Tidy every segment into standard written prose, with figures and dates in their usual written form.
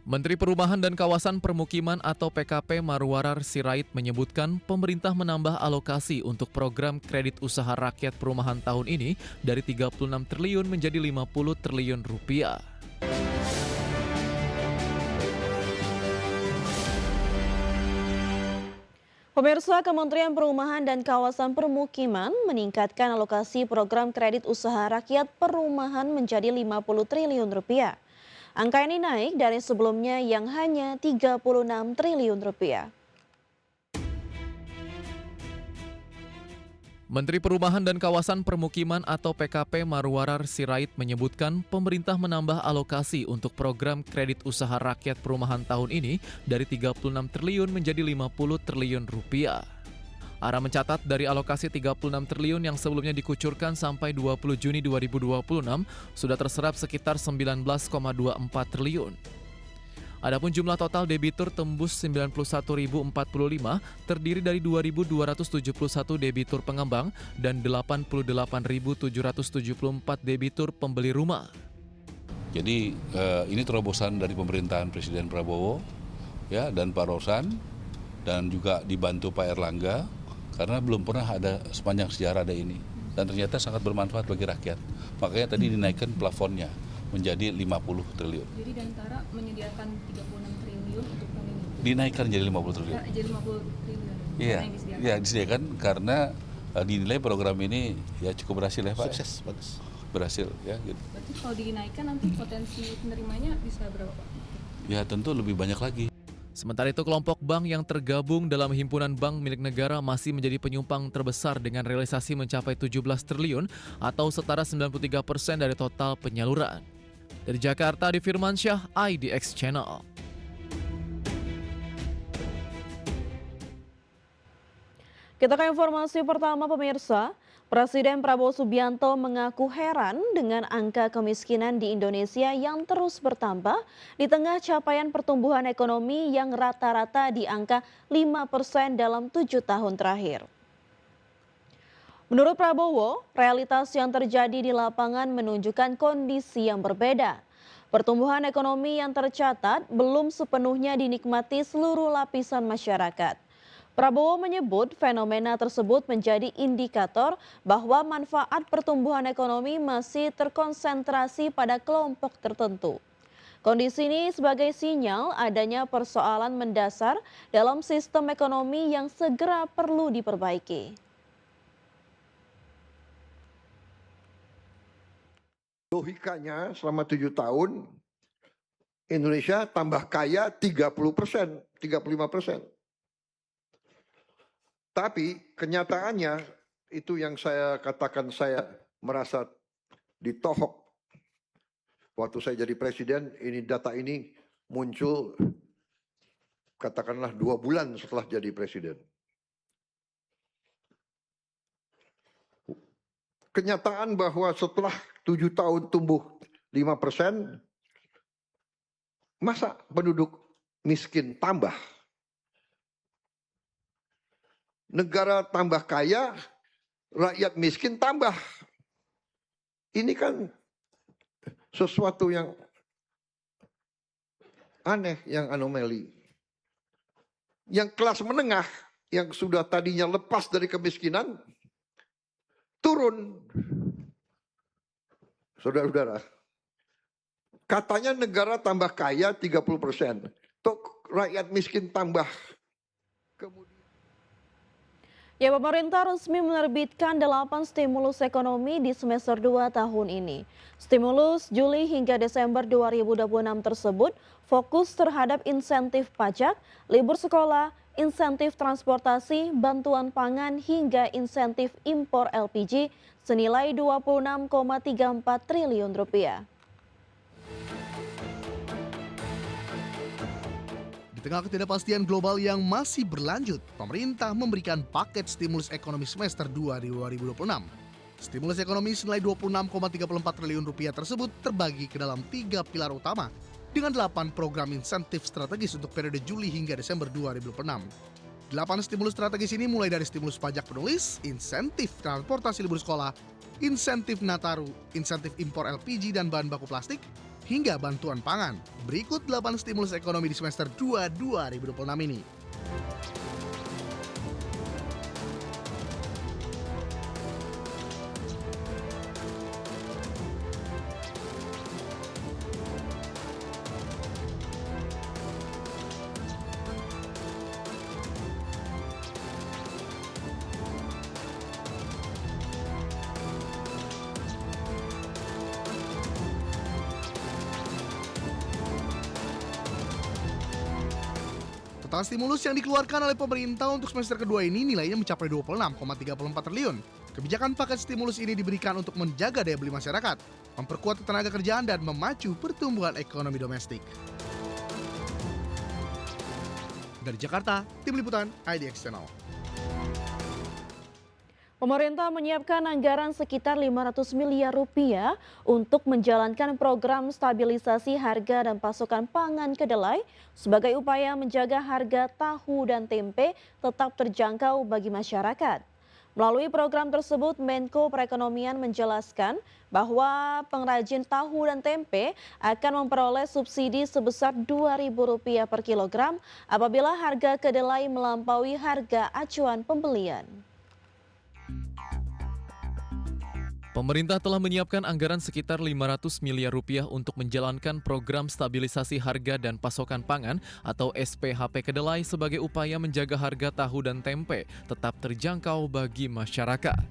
Menteri Perumahan dan Kawasan Permukiman atau PKP Marwarar Sirait menyebutkan pemerintah menambah alokasi untuk program kredit usaha rakyat perumahan tahun ini dari 36 triliun menjadi 50 triliun rupiah. Pemirsa, Kementerian Perumahan dan Kawasan Permukiman meningkatkan alokasi program kredit usaha rakyat perumahan menjadi 50 triliun rupiah. Angka ini naik dari sebelumnya yang hanya 36 triliun rupiah. Menteri Perumahan dan Kawasan Permukiman atau PKP Marwarar Sirait menyebutkan pemerintah menambah alokasi untuk program kredit usaha rakyat perumahan tahun ini dari 36 triliun menjadi 50 triliun rupiah. ARA mencatat dari alokasi 36 triliun yang sebelumnya dikucurkan sampai 20 Juni 2026 sudah terserap sekitar 19,24 triliun. Adapun jumlah total debitur tembus 91.045 terdiri dari 2.271 debitur pengembang dan 88.774 debitur pembeli rumah. Jadi ini terobosan dari pemerintahan Presiden Prabowo ya, dan Pak Rosan dan juga dibantu Pak Erlangga karena belum pernah ada sepanjang sejarah ada ini dan ternyata sangat bermanfaat bagi rakyat. Makanya tadi dinaikkan plafonnya menjadi 50 triliun. Jadi Dantara menyediakan 36 triliun untuk tahun ini. Dinaikkan jadi 50 triliun. Jadi 50 triliun. Iya, disediakan karena dinilai program ini ya cukup berhasil ya Pak. Sukses, bagus. Berhasil ya gitu. Berarti kalau dinaikkan nanti potensi penerimanya bisa berapa Pak? Ya tentu lebih banyak lagi. Sementara itu kelompok bank yang tergabung dalam himpunan bank milik negara masih menjadi penyumbang terbesar dengan realisasi mencapai 17 triliun atau setara 93% dari total penyaluran. Dari Jakarta, Adi Firmansyah, IDX Channel. Kita ke informasi pertama, pemirsa. Presiden Prabowo Subianto mengaku heran dengan angka kemiskinan di Indonesia yang terus bertambah di tengah capaian pertumbuhan ekonomi yang rata-rata di angka 5% dalam 7 tahun terakhir. Menurut Prabowo, realitas yang terjadi di lapangan menunjukkan kondisi yang berbeda. Pertumbuhan ekonomi yang tercatat belum sepenuhnya dinikmati seluruh lapisan masyarakat. Prabowo menyebut fenomena tersebut menjadi indikator bahwa manfaat pertumbuhan ekonomi masih terkonsentrasi pada kelompok tertentu. Kondisi ini sebagai sinyal adanya persoalan mendasar dalam sistem ekonomi yang segera perlu diperbaiki. Logikanya selama 7 tahun Indonesia tambah kaya 30%, 35%. Tapi kenyataannya itu yang saya katakan saya merasa ditohok. Waktu saya jadi presiden, ini data ini muncul katakanlah 2 bulan setelah jadi presiden. Kenyataan bahwa setelah 7 tahun tumbuh 5%, masa penduduk miskin tambah? Negara tambah kaya, rakyat miskin tambah. Ini kan sesuatu yang aneh, yang anomali. Yang kelas menengah, yang sudah tadinya lepas dari kemiskinan, turun. Saudara-saudara, katanya negara tambah kaya 30%. Tok rakyat miskin tambah. Kemudian Ya, pemerintah resmi menerbitkan 8 stimulus ekonomi di semester 2 tahun ini. Stimulus Juli hingga Desember 2026 tersebut fokus terhadap insentif pajak, libur sekolah, insentif transportasi, bantuan pangan hingga insentif impor LPG senilai 26,34 triliun rupiah. Di tengah ketidakpastian global yang masih berlanjut, pemerintah memberikan paket stimulus ekonomi semester 2 2026. Stimulus ekonomi senilai 26,34 triliun rupiah tersebut terbagi ke dalam 3 pilar utama dengan 8 program insentif strategis untuk periode Juli hingga Desember 2026. 8 stimulus strategis ini mulai dari stimulus pajak penulis, insentif transportasi libur sekolah, insentif Nataru, insentif impor LPG dan bahan baku plastik, hingga bantuan pangan. Berikut 8 stimulus ekonomi di semester 2 2026 ini. Total stimulus yang dikeluarkan oleh pemerintah untuk semester kedua ini nilainya mencapai 26,34 triliun. Kebijakan paket stimulus ini diberikan untuk menjaga daya beli masyarakat, memperkuat tenaga kerjaan, dan memacu pertumbuhan ekonomi domestik. Dari Jakarta, Tim Liputan IDX Channel. Pemerintah menyiapkan anggaran sekitar 500 miliar rupiah untuk menjalankan program stabilisasi harga dan pasokan pangan kedelai sebagai upaya menjaga harga tahu dan tempe tetap terjangkau bagi masyarakat. Melalui program tersebut, Menko Perekonomian menjelaskan bahwa pengrajin tahu dan tempe akan memperoleh subsidi sebesar Rp2.000 per kilogram apabila harga kedelai melampaui harga acuan pembelian. Pemerintah telah menyiapkan anggaran sekitar 500 miliar rupiah untuk menjalankan program stabilisasi harga dan pasokan pangan atau SPHP kedelai sebagai upaya menjaga harga tahu dan tempe tetap terjangkau bagi masyarakat.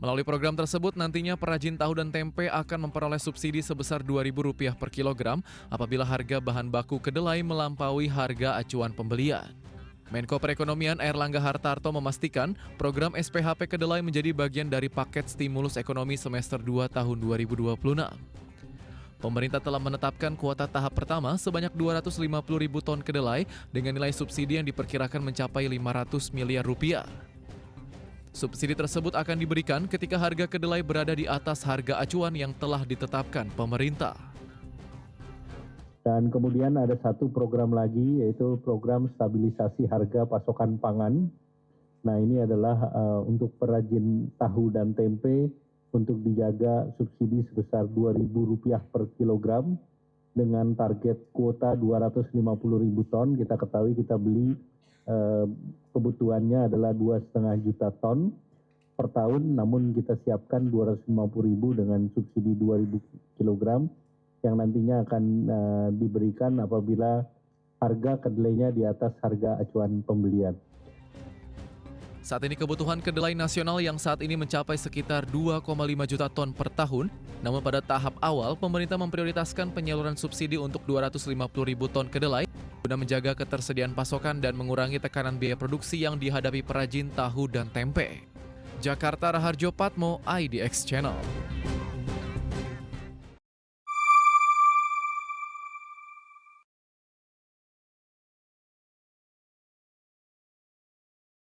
Melalui program tersebut nantinya perajin tahu dan tempe akan memperoleh subsidi sebesar Rp2.000 per kilogram apabila harga bahan baku kedelai melampaui harga acuan pembelian. Menko Perekonomian Airlangga Hartarto memastikan program SPHP kedelai menjadi bagian dari paket stimulus ekonomi semester 2 tahun 2026. Pemerintah telah menetapkan kuota tahap pertama sebanyak 250.000 ton kedelai dengan nilai subsidi yang diperkirakan mencapai 500 miliar rupiah. Subsidi tersebut akan diberikan ketika harga kedelai berada di atas harga acuan yang telah ditetapkan pemerintah. Dan kemudian ada satu program lagi yaitu program stabilisasi harga pasokan pangan. Nah ini adalah untuk perajin tahu dan tempe untuk dijaga subsidi sebesar Rp2.000 per kilogram dengan target kuota 250.000 ton. Kita ketahui kita beli kebutuhannya adalah 2,5 juta ton per tahun, namun kita siapkan 250.000 dengan subsidi 2.000 kilogram yang nantinya akan diberikan apabila harga kedelainya di atas harga acuan pembelian. Saat ini kebutuhan kedelai nasional yang saat ini mencapai sekitar 2,5 juta ton per tahun, namun pada tahap awal pemerintah memprioritaskan penyaluran subsidi untuk 250.000 ton kedelai guna menjaga ketersediaan pasokan dan mengurangi tekanan biaya produksi yang dihadapi perajin tahu dan tempe. Jakarta, Raharjo Patmo, IDX Channel.